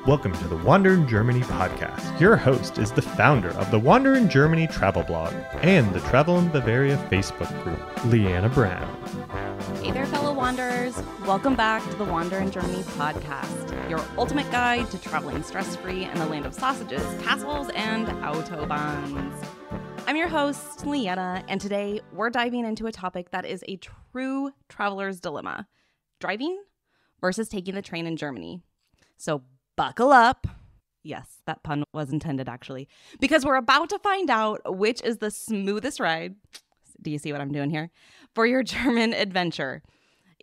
Welcome to the Wander in Germany podcast. Your host is the founder of the Wander in Germany travel blog and the Travel in Bavaria Facebook group, Leanna Brown. Hey there, fellow wanderers. Welcome back to the Wander in Germany podcast, your ultimate guide to traveling stress-free in the land of sausages, castles, and Autobahns. I'm your host, Leanna, and today we're diving into a topic that is a true traveler's dilemma: driving versus taking the train in Germany. So buckle up. Yes, that pun was intended, actually, because we're about to find out which is the smoothest ride. Do you see what I'm doing here? For your German adventure.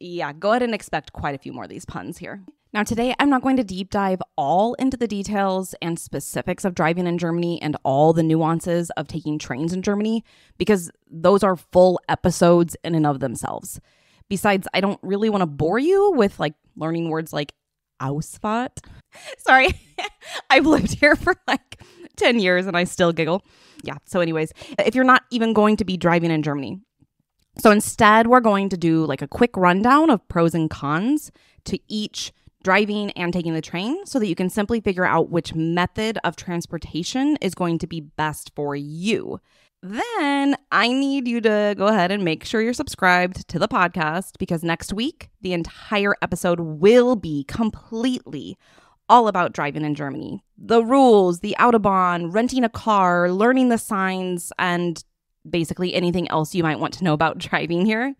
Yeah, go ahead and expect quite a few more of these puns here. Now, today, I'm not going to deep dive all into the details and specifics of driving in Germany and all the nuances of taking trains in Germany, because those are full episodes in and of themselves. Besides, I don't really want to bore you with learning words like Ausfahrt. Sorry, I've lived here for 10 years and I still giggle. Yeah, so anyways, if you're not even going to be driving in Germany. So instead, we're going to do a quick rundown of pros and cons to each driving and taking the train so that you can simply figure out which method of transportation is going to be best for you. Then I need you to go ahead and make sure you're subscribed to the podcast, because next week, the entire episode will be completely all about driving in Germany. The rules, the Autobahn, renting a car, learning the signs, and basically anything else you might want to know about driving here.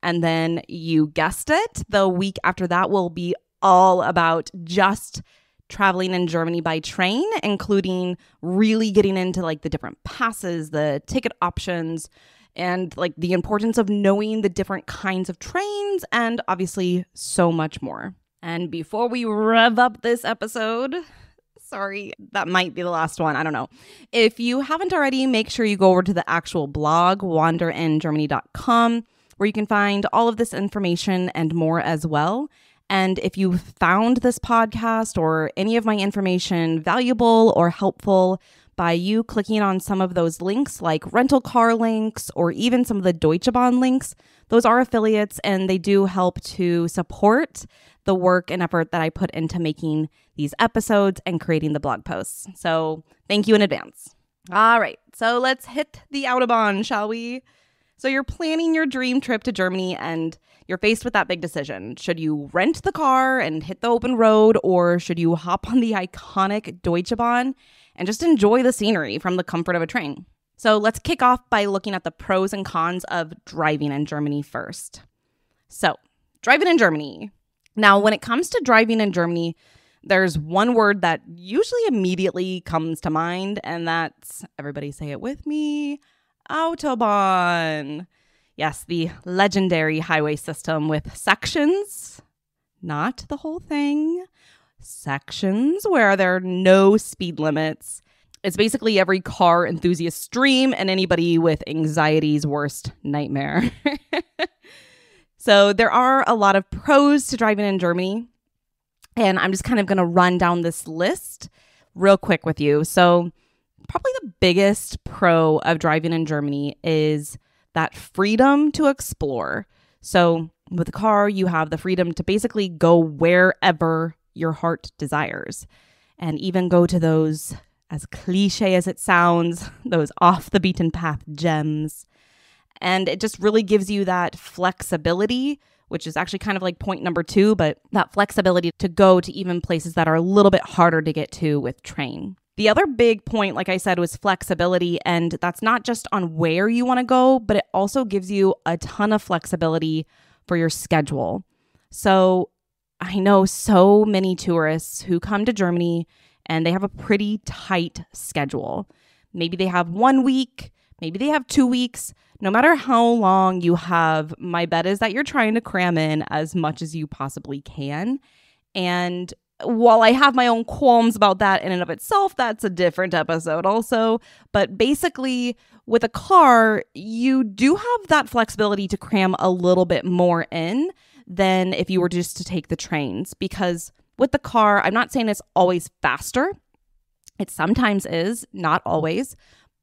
And then you guessed it, the week after that will be all about just traveling in Germany by train, including really getting into the different passes, the ticket options, and the importance of knowing the different kinds of trains, and obviously so much more. And before we rev up this episode, sorry, that might be the last one, I don't know. If you haven't already, make sure you go over to the actual blog, wanderingermany.com, where you can find all of this information and more as well. And if you found this podcast or any of my information valuable or helpful by you clicking on some of those links, like rental car links or even some of the Deutsche Bahn links, those are affiliates and they do help to support the work and effort that I put into making these episodes and creating the blog posts. So thank you in advance. All right, so let's hit the Autobahn, shall we? So you're planning your dream trip to Germany and you're faced with that big decision. Should you rent the car and hit the open road, or should you hop on the iconic Deutsche Bahn and just enjoy the scenery from the comfort of a train? So let's kick off by looking at the pros and cons of driving in Germany first. So, driving in Germany. Now, when it comes to driving in Germany, there's one word that usually immediately comes to mind, and that's, everybody say it with me, Autobahn. Yes, the legendary highway system with sections, not the whole thing, sections where there are no speed limits. It's basically every car enthusiast's dream and anybody with anxiety's worst nightmare. So there are a lot of pros to driving in Germany, and I'm just kind of going to run down this list real quick with you. So probably the biggest pro of driving in Germany is that freedom to explore. So with a car, you have the freedom to basically go wherever your heart desires, and even go to those, as cliche as it sounds, those off the beaten path gems. And it just really gives you that flexibility, which is actually kind of like point number 2, but that flexibility to go to even places that are a little bit harder to get to with train. The other big point, like I said, was flexibility, and that's not just on where you want to go, but it also gives you a ton of flexibility for your schedule. So I know so many tourists who come to Germany and they have a pretty tight schedule. Maybe they have 1 week, maybe they have 2 weeks. No matter how long you have, my bet is that you're trying to cram in as much as you possibly can. And while I have my own qualms about that in and of itself, that's a different episode also. But basically, with a car, you do have that flexibility to cram a little bit more in than if you were just to take the trains. Because with the car, I'm not saying it's always faster. It sometimes is, not always.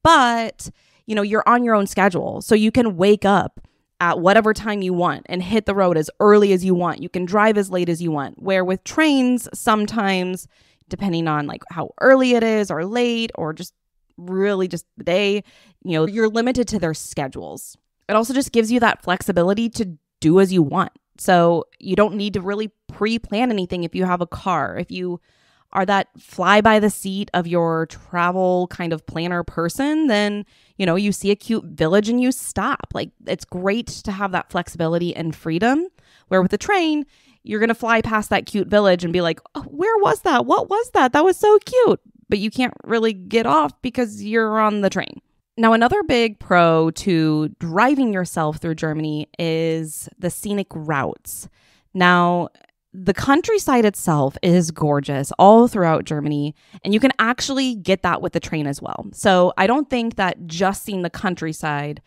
But, you're on your own schedule. So you can wake up at whatever time you want and hit the road as early as you want. You can drive as late as you want. Where with trains, sometimes depending on like how early it is or late or just really just the day. You're limited to their schedules. It also just gives you that flexibility to do as you want. So you don't need to really pre-plan anything if you have a car. If you are that fly by the seat of your travel kind of planner person, then, you see a cute village and you stop. Like, it's great to have that flexibility and freedom, where with the train, you're going to fly past that cute village and be like, oh, where was that? What was that? That was so cute. But you can't really get off because you're on the train. Now, another big pro to driving yourself through Germany is the scenic routes. Now, the countryside itself is gorgeous all throughout Germany, and you can actually get that with the train as well. So I don't think that just seeing the countryside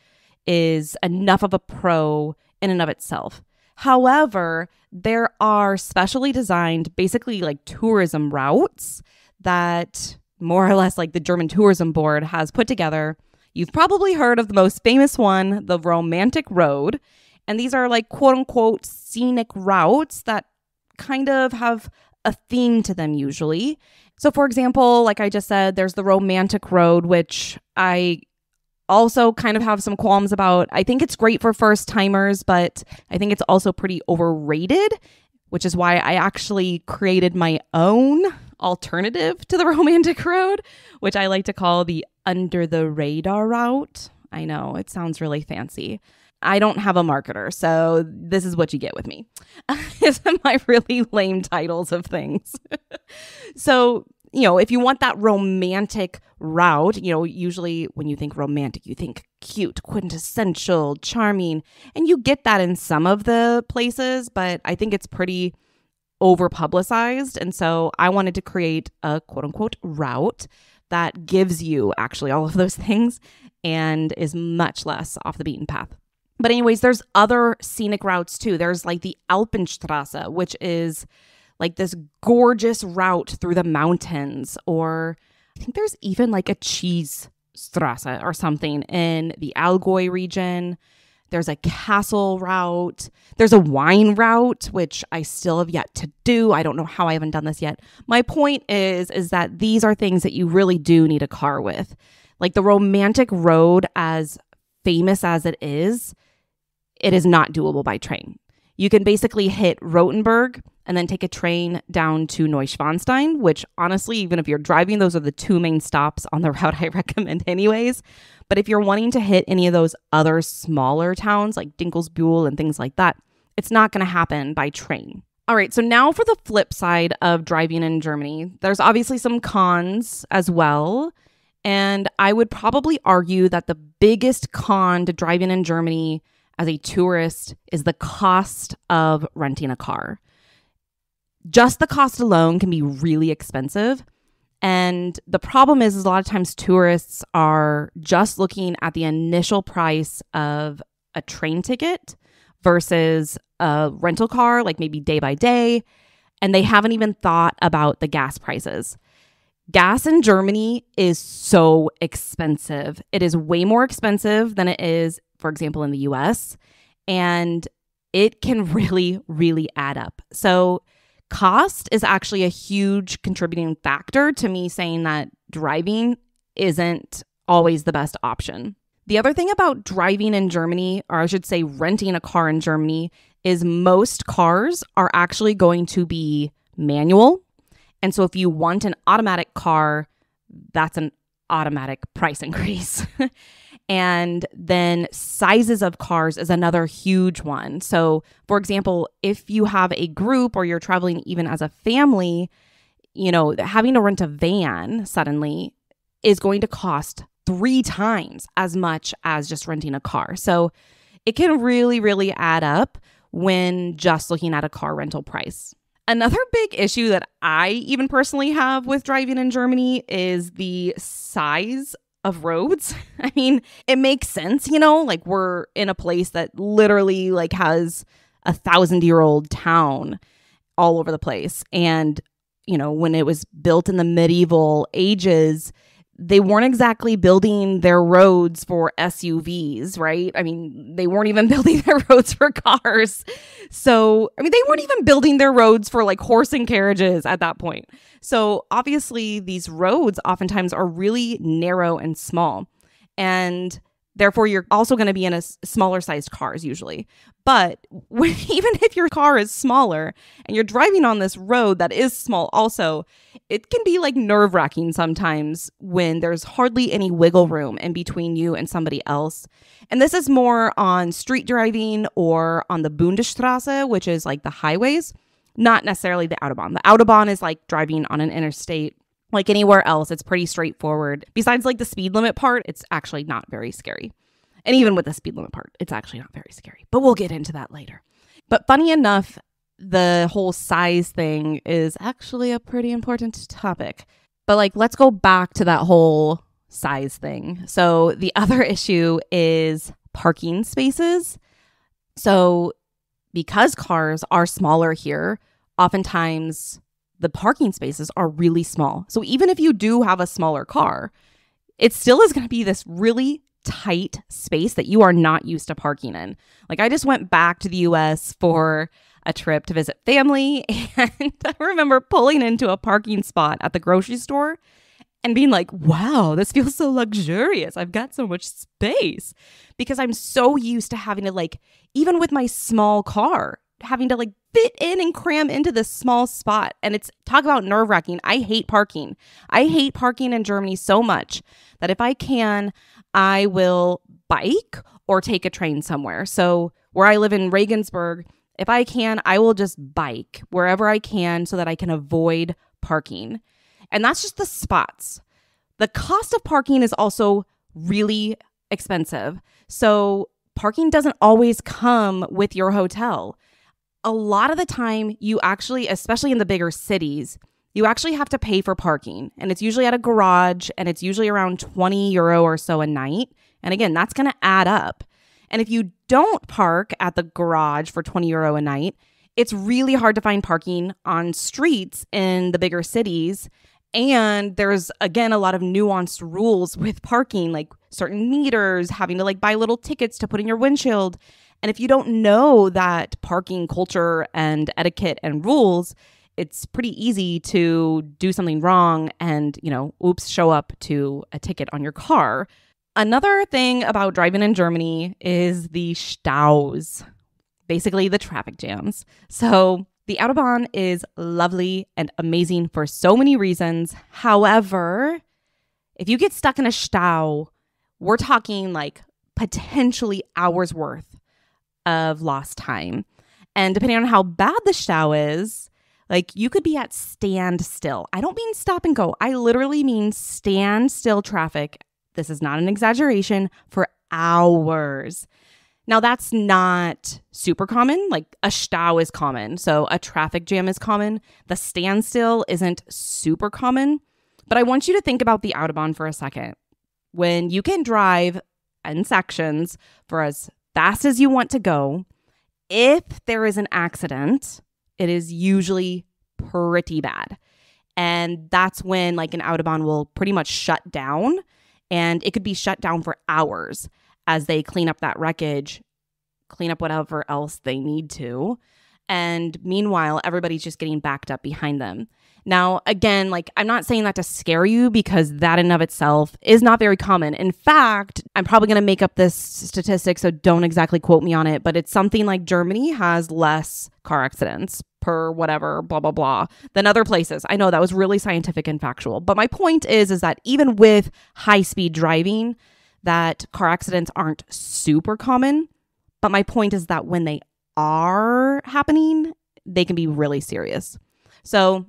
is enough of a pro in and of itself. However, there are specially designed, basically like tourism routes that more or less like the German Tourism Board has put together. You've probably heard of the most famous one, the Romantic Road. And these are like quote unquote scenic routes that kind of have a theme to them usually. So for example, like I just said, there's the Romantic Road, which I also kind of have some qualms about. I think it's great for first timers, but I think it's also pretty overrated, which is why I actually created my own alternative to the Romantic Road, which I like to call the Under the Radar route. I know it sounds really fancy. I don't have a marketer, so this is what you get with me. My really lame titles of things. So, if you want that romantic route, usually when you think romantic, you think cute, quintessential, charming, and you get that in some of the places, but I think it's pretty over publicized. And so I wanted to create a quote unquote route that gives you actually all of those things and is much less off the beaten path. But anyways, there's other scenic routes too. There's like the Alpenstraße, which is like this gorgeous route through the mountains. Or I think there's even like a Cheesestraße or something in the Allgäu region. There's a castle route. There's a wine route, which I still have yet to do. I don't know how I haven't done this yet. My point is that these are things that you really do need a car with. Like the Romantic Road, as famous as it is not doable by train. You can basically hit Rothenburg and then take a train down to Neuschwanstein, which honestly, even if you're driving, those are the two main stops on the route I recommend anyways. But if you're wanting to hit any of those other smaller towns like Dinkelsbühl and things like that, it's not going to happen by train. All right, so now for the flip side of driving in Germany, there's obviously some cons as well. And I would probably argue that the biggest con to driving in Germany as a tourist is the cost of renting a car. Just the cost alone can be really expensive. And the problem is a lot of times tourists are just looking at the initial price of a train ticket versus a rental car, like maybe day by day. And they haven't even thought about the gas prices. Gas in Germany is so expensive. It is way more expensive than it is, for example, in the US. And it can really, really add up. So cost is actually a huge contributing factor to me saying that driving isn't always the best option. The other thing about driving in Germany, or I should say renting a car in Germany, is most cars are actually going to be manual. And so if you want an automatic car, that's an automatic price increase. And then sizes of cars is another huge one. So for example, if you have a group or you're traveling even as a family, having to rent a van suddenly is going to cost 3 times as much as just renting a car. So it can really, really add up when just looking at a car rental price. Another big issue that I even personally have with driving in Germany is the size of roads. I mean, it makes sense, like we're in a place that literally like has 1,000-year-old town all over the place. And, when it was built in the medieval ages, they weren't exactly building their roads for SUVs, right? I mean, they weren't even building their roads for cars. So, I mean, they weren't even building their roads for like horse and carriages at that point. So obviously these roads oftentimes are really narrow and small. And therefore, you're also going to be in a smaller sized cars usually. But even if your car is smaller and you're driving on this road that is small also, it can be like nerve-wracking sometimes when there's hardly any wiggle room in between you and somebody else. And this is more on street driving or on the Bundesstraße, which is like the highways, not necessarily the Autobahn. The Autobahn is like driving on an interstate. Like anywhere else, it's pretty straightforward. Besides like the speed limit part, it's actually not very scary. And even with the speed limit part, it's actually not very scary. But we'll get into that later. But funny enough, the whole size thing is actually a pretty important topic. But like, let's go back to that whole size thing. So the other issue is parking spaces. So because cars are smaller here, oftentimes the parking spaces are really small. So even if you do have a smaller car, it still is going to be this really tight space that you are not used to parking in. Like I just went back to the US for a trip to visit family, and I remember pulling into a parking spot at the grocery store and being like, wow, this feels so luxurious. I've got so much space, because I'm so used to having to like, even with my small car, having to like fit in and cram into this small spot. And it's, talk about nerve-wracking. I hate parking. I hate parking in Germany so much that if I can, I will bike or take a train somewhere. So where I live in Regensburg, if I can, I will just bike wherever I can so that I can avoid parking. And that's just the spots. The cost of parking is also really expensive. So parking doesn't always come with your hotel. A lot of the time, you actually, especially in the bigger cities, you actually have to pay for parking. And it's usually at a garage, and it's usually around 20 euro or so a night. And again, that's going to add up. And if you don't park at the garage for 20 euro a night, it's really hard to find parking on streets in the bigger cities. And there's, again, a lot of nuanced rules with parking, like certain meters, having to like buy little tickets to put in your windshield. And if you don't know that parking culture and etiquette and rules, it's pretty easy to do something wrong and, oops, show up to a ticket on your car. Another thing about driving in Germany is the Staus, basically the traffic jams. So the Autobahn is lovely and amazing for so many reasons. However, if you get stuck in a Stau, we're talking like potentially hours worth of lost time. And depending on how bad the Stau is, like you could be at standstill. I don't mean stop and go. I literally mean standstill traffic. This is not an exaggeration, for hours. Now, that's not super common. Like a Stau is common. So a traffic jam is common. The standstill isn't super common. But I want you to think about the Autobahn for a second. When you can drive in sections for as fast as you want to go, if there is an accident, it is usually pretty bad. And that's when like an Autobahn will pretty much shut down. And it could be shut down for hours as they clean up that wreckage, clean up whatever else they need to. And meanwhile, everybody's just getting backed up behind them. Now, again, like I'm not saying that to scare you, because that in and of itself is not very common. In fact, I'm probably going to make up this statistic, so don't exactly quote me on it, but it's something like Germany has less car accidents per whatever, blah, blah, blah, than other places. I know that was really scientific and factual. But my point is that even with high-speed driving, that car accidents aren't super common. But my point is that when they are happening, they can be really serious. So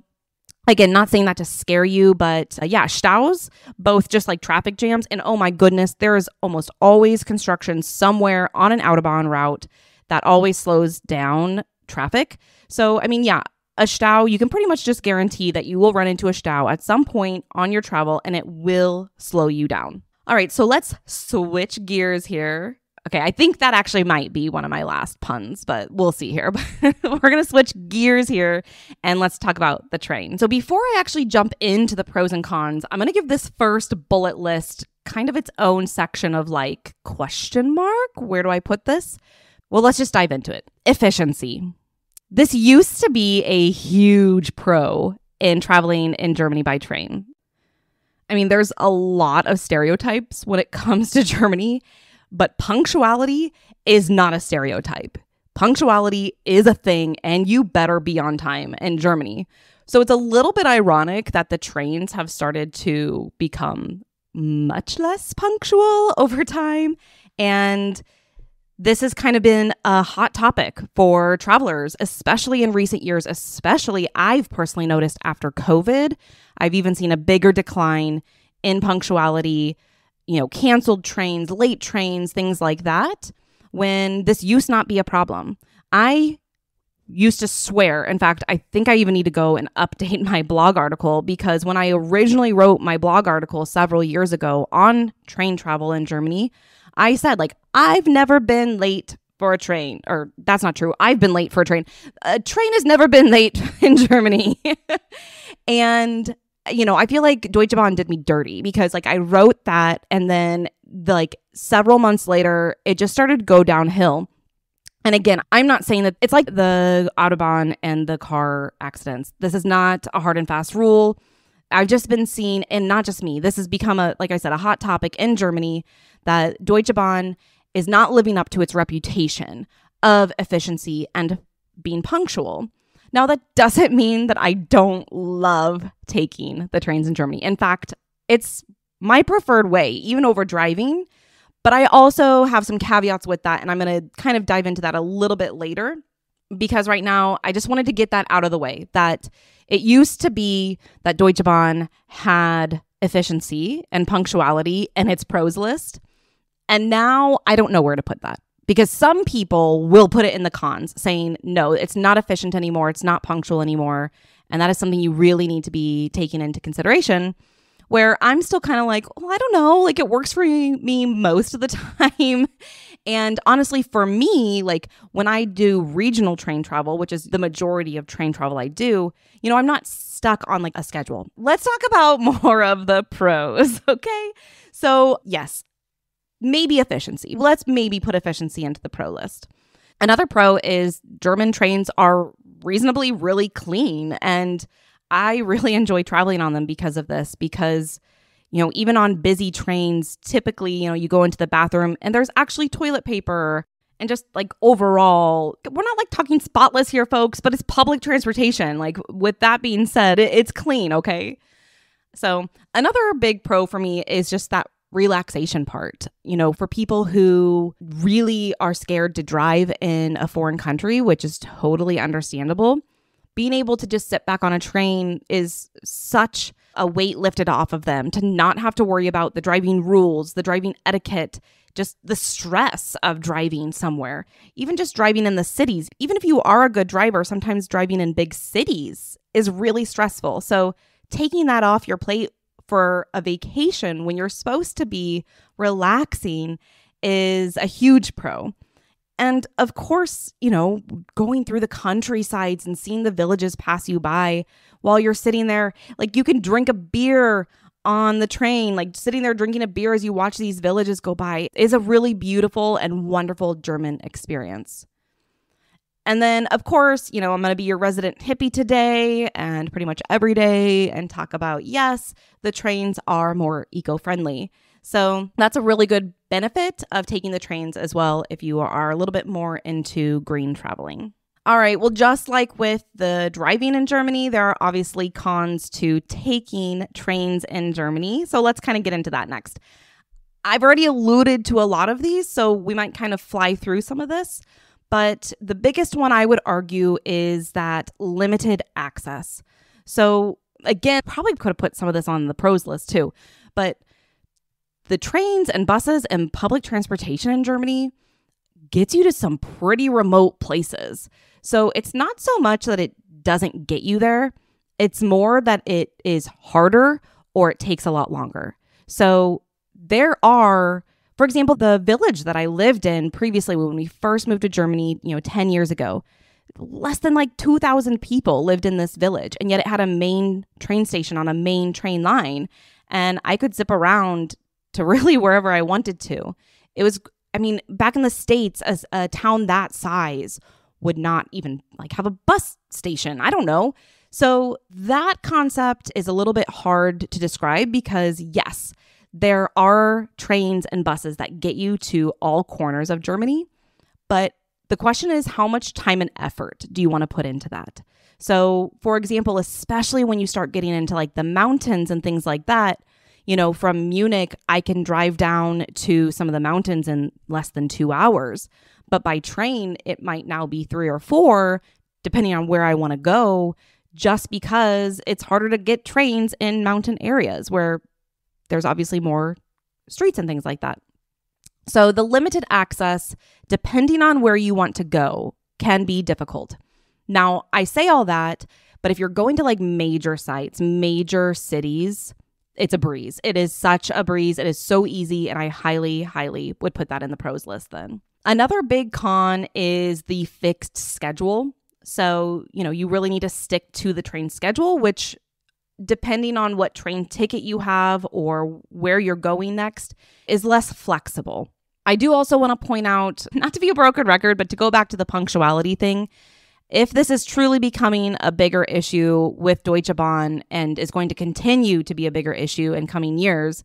again, not saying that to scare you, but Staus, both just like traffic jams. And oh my goodness, there is almost always construction somewhere on an Autobahn route that always slows down traffic. So, I mean, a Stau, you can pretty much just guarantee that you will run into a Stau at some point on your travel, and it will slow you down. All right, so let's switch gears here. Okay, I think that actually might be one of my last puns, but we'll see here. We're going to switch gears here and let's talk about the train. So before I actually jump into the pros and cons, I'm going to give this first bullet list kind of its own section of like question mark. Where do I put this? Well, let's just dive into it. Efficiency. This used to be a huge pro in traveling in Germany by train. I mean, there's a lot of stereotypes when it comes to Germany, but punctuality is not a stereotype. Punctuality is a thing, and you better be on time in Germany. So it's a little bit ironic that the trains have started to become much less punctual over time. And this has kind of been a hot topic for travelers, especially in recent years, especially I've personally noticed after COVID. I've even seen a bigger decline in punctuality, canceled trains, late trains, things like that, when this used not be a problem. I used to swear. In fact, I think I even need to go and update my blog article, because when I originally wrote my blog article several years ago on train travel in Germany, I said, I've never been late for a train. Or that's not true. I've been late for a train. A train has never been late in Germany. And I feel like Deutsche Bahn did me dirty, because I wrote that, and then several months later, it just started to go downhill. And again, I'm not saying that it's like the Autobahn and the car accidents. This is not a hard and fast rule. I've just been seeing, and not just me, this has become like I said, a hot topic in Germany, that Deutsche Bahn is not living up to its reputation of efficiency and being punctual. Now, that doesn't mean that I don't love taking the trains in Germany. In fact, it's my preferred way, even over driving. But I also have some caveats with that, and I'm going to kind of dive into that a little bit later, because right now I just wanted to get that out of the way, that it used to be that Deutsche Bahn had efficiency and punctuality in its pros list. And now I don't know where to put that, because some people will put it in the cons, saying, no, it's not efficient anymore. It's not punctual anymore. And that is something you really need to be taken into consideration, where I'm still kind of like, I don't know, it works for me most of the time. And honestly, for me, when I do regional train travel, which is the majority of train travel I do, I'm not stuck on a schedule. Let's talk about more of the pros, okay? So yes, maybe efficiency. Let's maybe put efficiency into the pro list. Another pro is German trains are reasonably really clean, and I really enjoy traveling on them because of this, because, even on busy trains, typically, you go into the bathroom and there's actually toilet paper, and just overall, we're not talking spotless here, folks, but it's public transportation. With that being said, it's clean, okay? So another big pro for me is just that relaxation part. For people who really are scared to drive in a foreign country, which is totally understandable, being able to just sit back on a train is such a weight lifted off of them, to not have to worry about the driving rules, the driving etiquette, just the stress of driving somewhere, even just driving in the cities. Even if you are a good driver, sometimes driving in big cities is really stressful. So taking that off your plate for a vacation when you're supposed to be relaxing is a huge pro. And of course, going through the countrysides and seeing the villages pass you by while you're sitting there, you can drink a beer on the train, sitting there drinking a beer as you watch these villages go by is a really beautiful and wonderful German experience. And then, of course, I'm going to be your resident hippie today and pretty much every day and talk about, yes, the trains are more eco-friendly. So that's a really good benefit of taking the trains as well if you are a little bit more into green traveling. All right, well, just like with the driving in Germany, there are obviously cons to taking trains in Germany. So let's kind of get into that next. I've already alluded to a lot of these, so we might kind of fly through some of this. But the biggest one I would argue is that limited access. So again, probably could have put some of this on the pros list too, but the trains and buses and public transportation in Germany gets you to some pretty remote places. So it's not so much that it doesn't get you there. It's more that it is harder or it takes a lot longer. So there are For example, the village that I lived in previously when we first moved to Germany, 10 years ago, less than like 2,000 people lived in this village. And yet it had a main train station on a main train line. And I could zip around to really wherever I wanted to. It was, back in the States, as a town that size would not even like have a bus station. I don't know. So that concept is a little bit hard to describe because yes, there are trains and buses that get you to all corners of Germany, but the question is how much time and effort do you want to put into that? So for example, especially when you start getting into like the mountains and things like that, from Munich, I can drive down to some of the mountains in less than 2 hours, but by train, it might now be 3 or 4, depending on where I want to go, just because it's harder to get trains in mountain areas where there's obviously more streets and things like that. So the limited access, depending on where you want to go, can be difficult. Now, I say all that, but if you're going to like major sites, major cities, it's a breeze. It is such a breeze. It is so easy, and I highly, highly would put that in the pros list then. Another big con is the fixed schedule. So, you really need to stick to the train schedule, which depending on what train ticket you have or where you're going next is less flexible. I do also want to point out, not to be a broken record, but to go back to the punctuality thing. If this is truly becoming a bigger issue with Deutsche Bahn and is going to continue to be a bigger issue in coming years,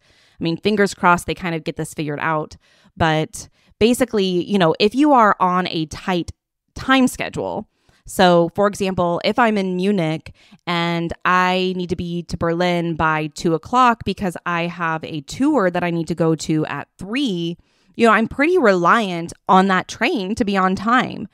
fingers crossed they kind of get this figured out. But basically, if you are on a tight time schedule, so for example, if I'm in Munich and I need to be to Berlin by 2:00 because I have a tour that I need to go to at 3, I'm pretty reliant on that train to be on time.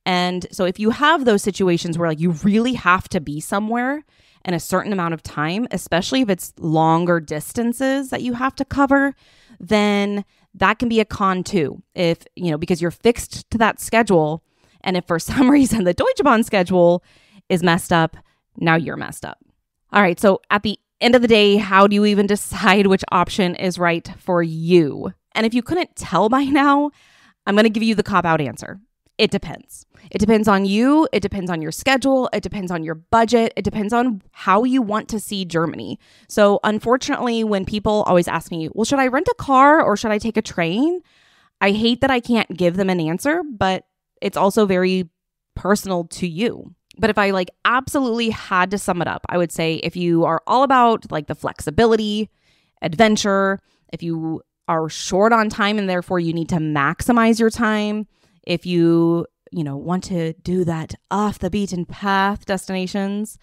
And so if you have those situations where like you really have to be somewhere in a certain amount of time, especially if it's longer distances that you have to cover, then that can be a con too. If, because you're fixed to that schedule. And if for some reason the Deutsche Bahn schedule is messed up, now you're messed up. All right. So at the end of the day, how do you even decide which option is right for you? And if you couldn't tell by now, I'm going to give you the cop-out answer. It depends. It depends on you. It depends on your schedule. It depends on your budget. It depends on how you want to see Germany. So unfortunately, when people always ask me, well, should I rent a car or should I take a train? I hate that I can't give them an answer, but it's also very personal to you. But if I like absolutely had to sum it up, I would say if you are all about like the flexibility, adventure, if you are short on time and therefore you need to maximize your time, if you want to do that off the beaten path destinations,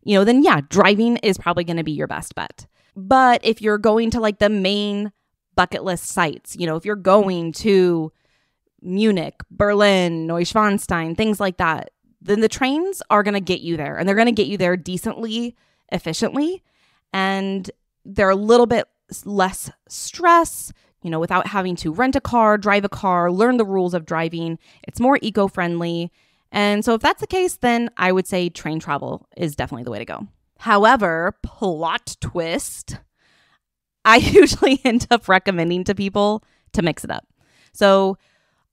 then yeah, driving is probably going to be your best bet. But if you're going to like the main bucket list sites, if you're going to Munich, Berlin, Neuschwanstein, things like that, then the trains are going to get you there, and they're going to get you there decently, efficiently, and they're a little bit less stress, without having to rent a car, drive a car, learn the rules of driving. It's more eco-friendly. And so if that's the case, then I would say train travel is definitely the way to go. However, plot twist, I usually end up recommending to people to mix it up. So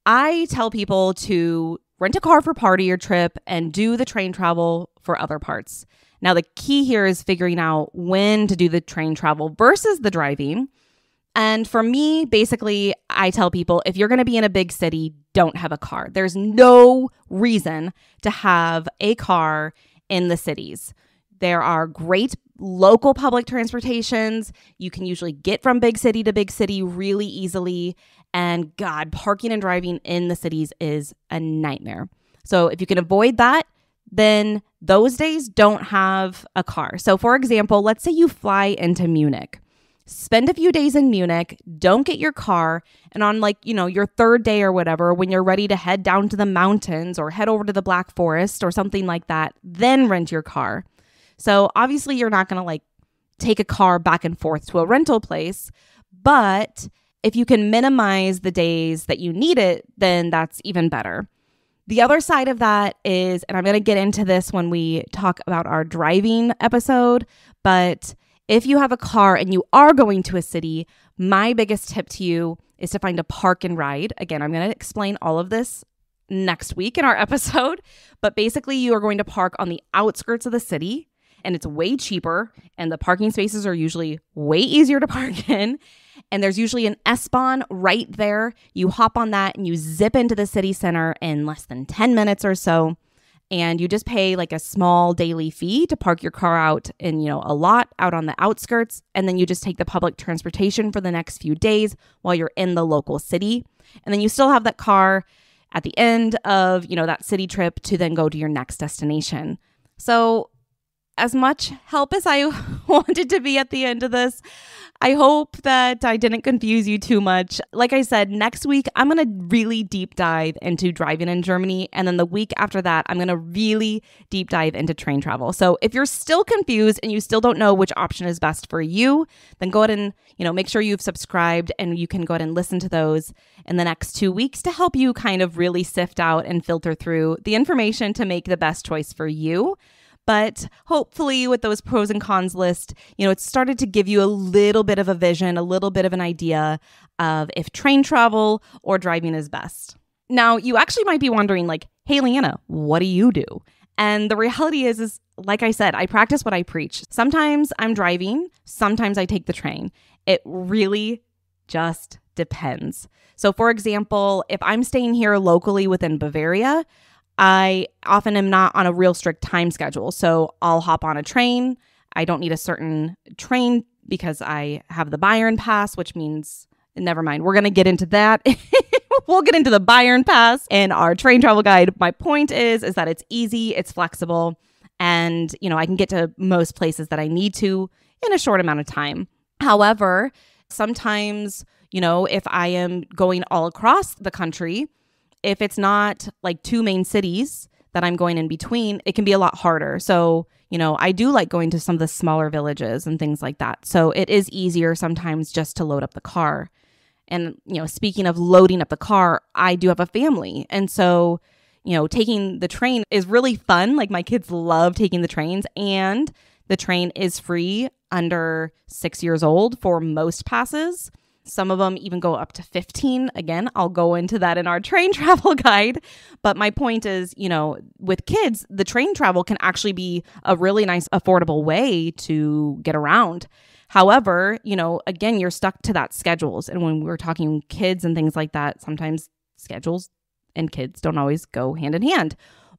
I tell people to rent a car for part of your trip and do the train travel for other parts. Now, the key here is figuring out when to do the train travel versus the driving. And for me, basically, I tell people if you're going to be in a big city, don't have a car. There's no reason to have a car in the cities. There are great local public transportations. You can usually get from big city to big city really easily. And God, parking and driving in the cities is a nightmare. So if you can avoid that, then those days don't have a car. So for example, let's say you fly into Munich. Spend a few days in Munich, don't get your car, and on your third day or whatever, when you're ready to head down to the mountains or head over to the Black Forest or something like that, then rent your car. So obviously you're not going to take a car back and forth to a rental place, but if you can minimize the days that you need it, then that's even better. The other side of that is, and I'm going to get into this when we talk about our driving episode, but if you have a car and you are going to a city, my biggest tip to you is to find a park and ride. Again, I'm going to explain all of this next week in our episode, but basically you are going to park on the outskirts of the city, and it's way cheaper, and the parking spaces are usually way easier to park in, and there's usually an S-Bahn right there. You hop on that and you zip into the city center in less than 10 minutes or so, and you just pay like a small daily fee to park your car out in, a lot out on the outskirts. And then you just take the public transportation for the next few days while you're in the local city. And then you still have that car at the end of, that city trip to then go to your next destination. So as much help as I wanted to be at the end of this, I hope that I didn't confuse you too much. Like I said, next week, I'm going to really deep dive into driving in Germany. And then the week after that, I'm going to really deep dive into train travel. So if you're still confused and you still don't know which option is best for you, then go ahead and, make sure you've subscribed, and you can go ahead and listen to those in the next 2 weeks to help you kind of really sift out and filter through the information to make the best choice for you. But hopefully with those pros and cons list, it started to give you a little bit of a vision, a little bit of an idea of if train travel or driving is best. Now, you actually might be wondering hey, Leanna, what do you do? And the reality is like I said, I practice what I preach. Sometimes I'm driving, sometimes I take the train. It really just depends. So for example, if I'm staying here locally within Bavaria, I often am not on a real strict time schedule. So I'll hop on a train. I don't need a certain train because I have the Bayern Pass, which means, never mind, we're going to get into that. We'll get into the Bayern Pass in our train travel guide. My point is that it's easy, it's flexible, and, I can get to most places that I need to in a short amount of time. However, sometimes, if I am going all across the country, if it's not like 2 main cities that I'm going in between, it can be a lot harder. So, I do like going to some of the smaller villages and things like that. So it is easier sometimes just to load up the car. And, speaking of loading up the car, I do have a family. And so, taking the train is really fun. Like my kids love taking the trains, and the train is free under 6 years old for most passes. Some of them even go up to 15. Again, I'll go into that in our train travel guide. But my point is, with kids, the train travel can actually be a really nice, affordable way to get around. However, again, you're stuck to that schedules. And when we're talking kids and things like that, sometimes schedules and kids don't always go hand in hand.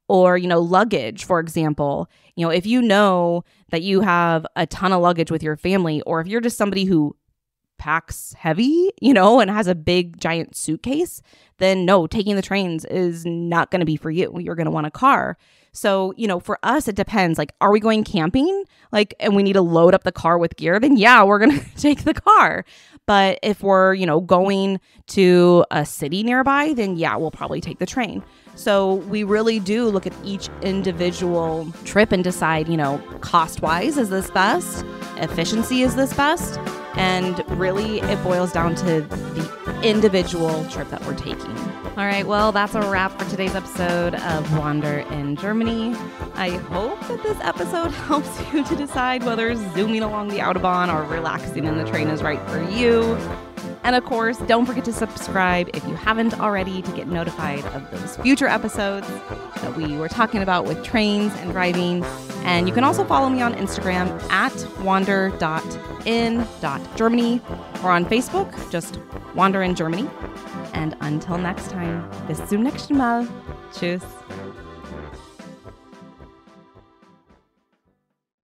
Or, luggage, for example, if you know that you have a ton of luggage with your family, or if you're just somebody who packs heavy, and has a big giant suitcase, then no, taking the trains is not going to be for you. You're going to want a car. So, for us, it depends. Are we going camping? And we need to load up the car with gear, then yeah, we're going to take the car. But if we're, going to a city nearby, then yeah, we'll probably take the train. So we really do look at each individual trip and decide, cost-wise, is this best? Efficiency, is this best? And really, it boils down to the individual trip that we're taking. All right, well, that's a wrap for today's episode of Wander in Germany. I hope that this episode helps you to decide whether zooming along the Autobahn or relaxing in the train is right for you. And of course, don't forget to subscribe if you haven't already to get notified of those future episodes that we were talking about with trains and driving. And you can also follow me on Instagram at wander.in.germany, or on Facebook, just Wander in Germany. And until next time, bis zum nächsten Mal. Tschüss.